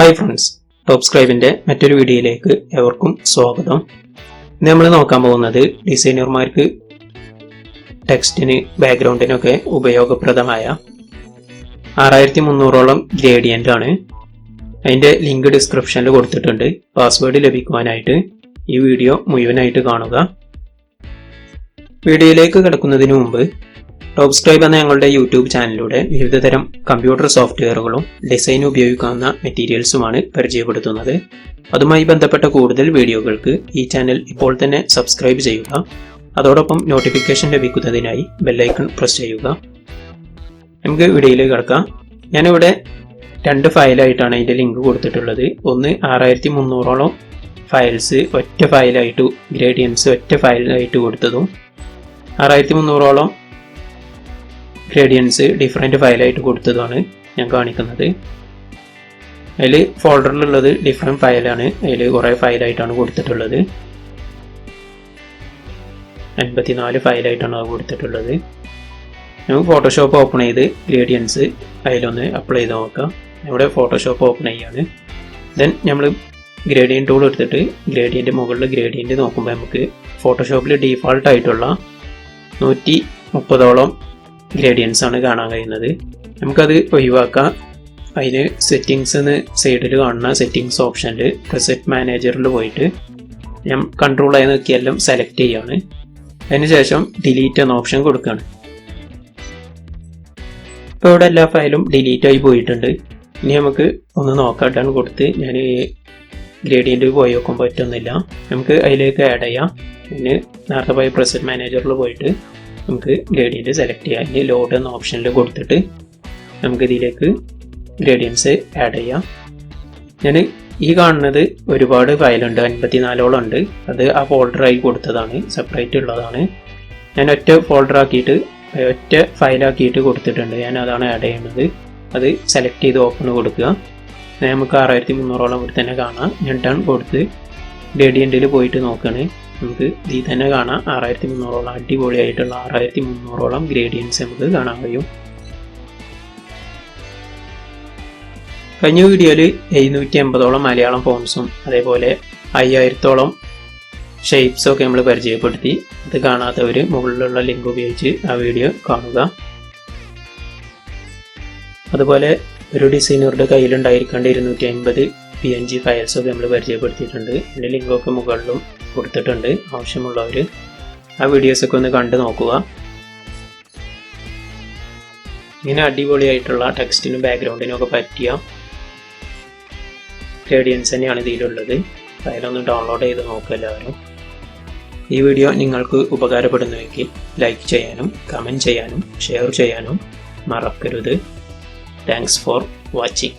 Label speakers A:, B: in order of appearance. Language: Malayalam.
A: ഹായ് ഫ്രണ്ട്സ്, ടോപ്പ് സ്ക്രൈബിൻ്റെ മറ്റൊരു വീഡിയോയിലേക്ക് എവർക്കും സ്വാഗതം. ഇന്ന് നമ്മൾ നോക്കാൻ പോകുന്നത് ഡിസൈനർമാർക്ക് ടെക്സ്റ്റിന് ബാക്ക്ഗ്രൗണ്ടിനൊക്കെ ഉപയോഗപ്രദമായ 6300ഓളം ഗ്രേഡിയൻ്റ് ആണ്. അതിൻ്റെ ലിങ്ക് ഡിസ്ക്രിപ്ഷനിൽ കൊടുത്തിട്ടുണ്ട്. പാസ്വേഡ് ലഭിക്കുവാനായിട്ട് ഈ വീഡിയോ മുഴുവനായിട്ട് കാണുക. വീഡിയോയിലേക്ക് കിടക്കുന്നതിന് മുമ്പ് ടോപ്പ് സ്ക്രൈബ് എന്ന ഞങ്ങളുടെ യൂട്യൂബ് ചാനലിലൂടെ വിവിധതരം കമ്പ്യൂട്ടർ സോഫ്റ്റ്വെയറുകളും ഡിസൈൻ ഉപയോഗിക്കാവുന്ന മെറ്റീരിയൽസുമാണ് പരിചയപ്പെടുത്തുന്നത്. അതുമായി ബന്ധപ്പെട്ട കൂടുതൽ വീഡിയോകൾക്ക് ഈ ചാനൽ ഇപ്പോൾ തന്നെ സബ്സ്ക്രൈബ് ചെയ്യുക. അതോടൊപ്പം നോട്ടിഫിക്കേഷൻ ലഭിക്കുന്നതിനായി ബെല്ലൈക്കൺ പ്രസ് ചെയ്യുക. നമുക്ക് വീഡിയോയിലേക്ക് കിടക്കാം. ഞാനിവിടെ 2 ഫയലായിട്ടാണ് അതിൻ്റെ ലിങ്ക് കൊടുത്തിട്ടുള്ളത്. ഒന്ന് 6300ഓളം ഫയൽസ് ഒറ്റ ഫയലായിട്ട്, ഗ്രേഡിയൻസ് ഒറ്റ ഫയലായിട്ട് കൊടുത്തതും 6300ഓളം ഗ്രേഡിയൻസ് ഡിഫറെൻറ്റ് ഫയലായിട്ട് കൊടുത്തതാണ് ഞാൻ കാണിക്കുന്നത്. അതിൽ ഫോൾഡറിലുള്ളത് ഡിഫറെൻറ്റ് ഫയലാണ്. അതിൽ കുറേ ഫയലായിട്ടാണ് കൊടുത്തിട്ടുള്ളത്. 54 ഫയലായിട്ടാണ് അത് കൊടുത്തിട്ടുള്ളത്. നമുക്ക് ഫോട്ടോഷോപ്പ് ഓപ്പൺ ചെയ്ത് ഗ്രേഡിയൻസ് അതിലൊന്ന് അപ്ലൈ ചെയ്ത് നോക്കാം. ഇവിടെ ഫോട്ടോഷോപ്പ് ഓപ്പൺ ചെയ്യാണ്. ദെൻ നമ്മൾ ഗ്രേഡിയൻ്റ് ടൂൾ എടുത്തിട്ട് ഗ്രേഡിയൻ്റ് മുകളിൽ ഗ്രേഡിയൻ്റ് നോക്കുമ്പോൾ നമുക്ക് ഫോട്ടോഷോപ്പിൽ ഡീഫാൾട്ടായിട്ടുള്ള 130ഓളം ഗ്രേഡിയൻസ് ആണ് കാണാൻ കഴിയുന്നത്. നമുക്കത് ഒഴിവാക്കാം. അതിന് സെറ്റിങ്സ് എന്ന് സൈഡിൽ കാണുന്ന സെറ്റിങ്സ് ഓപ്ഷനിൽ പ്രിസെറ്റ് മാനേജറിൽ പോയിട്ട് ഞാൻ കൺട്രോൾ ആയി നോക്കിയെല്ലാം സെലക്ട് ചെയ്യാണ്. അതിനുശേഷം ഡിലീറ്റ് എന്ന ഓപ്ഷൻ കൊടുക്കുകയാണ്. ഇപ്പോൾ ഇവിടെ എല്ലാ ഫയലും ഡിലീറ്റ് ആയി പോയിട്ടുണ്ട്. ഇനി നമുക്ക് ഒന്ന് നോക്കാട്ടാണ് കൊടുത്ത് ഞാൻ ഗ്രേഡിയൻ്റ് പോയി നോക്കാൻ പറ്റുന്നില്ല. നമുക്ക് അതിലേക്ക് ആഡ് ചെയ്യാം. പിന്നെ നേരത്തെ പോയി പ്രിസെറ്റ് മാനേജറിൽ പോയിട്ട് നമുക്ക് ഗ്രേഡിയൻ്റ് സെലക്ട് ചെയ്യാം. ഇനി ലോഡ് എന്ന ഓപ്ഷനിൽ കൊടുത്തിട്ട് നമുക്ക് ഇതിലേക്ക് ഗ്രേഡിയൻസ് ആഡ് ചെയ്യാം. ഞാൻ ഈ കാണുന്നത് ഒരുപാട് ഫയലുണ്ട്, 54ഓളം ഉണ്ട്. അത് ആ ഫോൾഡറായി കൊടുത്തതാണ്, സെപ്പറേറ്റ് ഉള്ളതാണ്. ഞാൻ ഒറ്റ ഫോൾഡറാക്കിയിട്ട് ഒറ്റ ഫയലാക്കിയിട്ട് കൊടുത്തിട്ടുണ്ട്. ഞാൻ അതാണ് ആഡ് ചെയ്യുന്നത്. അത് സെലക്ട് ചെയ്ത് ഓപ്പൺ കൊടുക്കുക. നമുക്ക് 6300ഓളം ഇവിടെ തന്നെ കാണാം. ഞാൻ ഡൺ കൊടുത്ത് ഗ്രേഡിയൻറ്റിൽ പോയിട്ട് നോക്കുകയാണ്. നമുക്ക് ഇതിൽ തന്നെ കാണാം 6300ഓളം അടിപൊളിയായിട്ടുള്ള 6300ഓളം ഗ്രേഡിയൻസ് നമുക്ക് കാണാൻ കഴിയും. കഴിഞ്ഞ വീഡിയോയിൽ 780ഓളം മലയാളം ഫോൺസും അതേപോലെ 5000ഓളം ഷേപ്സൊക്കെ നമ്മൾ പരിചയപ്പെടുത്തി. അത് കാണാത്തവർ മുകളിലുള്ള ലിങ്ക് ഉപയോഗിച്ച് ആ വീഡിയോ കാണുക. അതുപോലെ ഒരു ഡിസൈനറുടെ കയ്യിലുണ്ടായിരിക്കേണ്ട 250 PNG ഫയൽസൊക്കെ നമ്മൾ പരിചയപ്പെടുത്തിയിട്ടുണ്ട്. അതിൻ്റെ ലിങ്കൊക്കെ മുകളിലും കൊടുത്തിട്ടുണ്ട്. ആവശ്യമുള്ളവർ ആ വീഡിയോസൊക്കെ ഒന്ന് കണ്ടു നോക്കുക. ഇങ്ങനെ അടിപൊളിയായിട്ടുള്ള ടെക്സ്റ്റിനും ബാക്ക്ഗ്രൗണ്ടിനും ഒക്കെ പറ്റിയ ഗ്രേഡിയൻസ് തന്നെയാണ് ഇതിലുള്ളത്. ഫയലൊന്ന് ഡൗൺലോഡ് ചെയ്ത് നോക്കുക എല്ലാവരും. ഈ വീഡിയോ നിങ്ങൾക്ക് ഉപകാരപ്പെടുന്നുവെങ്കിൽ ലൈക്ക് ചെയ്യാനും കമൻറ്റ് ചെയ്യാനും ഷെയർ ചെയ്യാനും മറക്കരുത്. Thanks for watching.